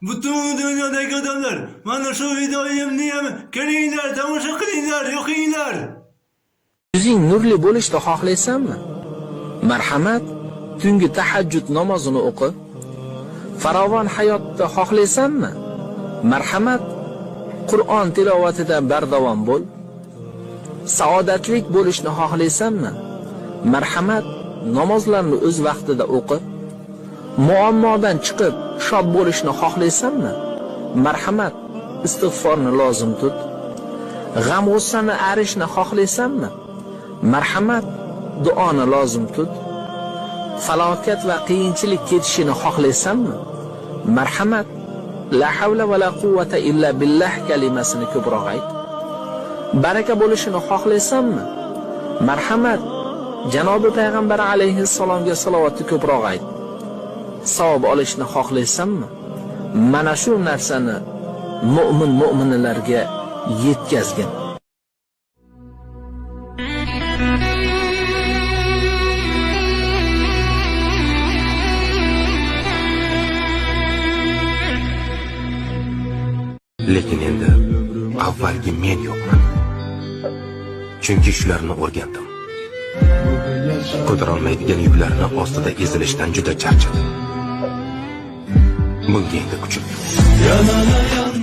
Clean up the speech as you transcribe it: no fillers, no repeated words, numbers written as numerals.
Butun dünyadaki adamlar bana şu videoyu kelinglar, tomosha qilinglar, yo'qinglar. Yuzing nurli bo'lishni xohlaysanmi? Marhamat, tungi tahajjud namozini o'qi. Farovon hayotni xohlaysanmi? Marhamat, Qur'on tilovatida bardavom bo'l. Saodatlik bo'lishni xohlaysanmi? Marhamat, namozlarni o'z vaqtida o'qi. Muammodan chiqib shod bo'lishni xohlaysanmi? Marhamat, istig'forni lozim tut. G'am-g'ussani arishni xohlaysanmi? Marhamat, duoni lozim tut. Falokat va qiyinchilik ketishini xohlaysanmi? Marhamat, la havla va la quvvata illa billah kalimasini ko'proq ayt. Baraka bo'lishini xohlaysanmi? Marhamat, Janobi payg'ambar alayhissalomga salovatni ko'proq ayt. Savob olishni xohlaysanmi? Mana shu narsani mu'minlarga yetkazgin. Lekin endi avvalgi men yo'qman. Chunki shularni o'rgandim. Ko'tara olmaydigan yuklarni ostida ezilishdan juda charchadim. Bunga endi kuchim yo'q.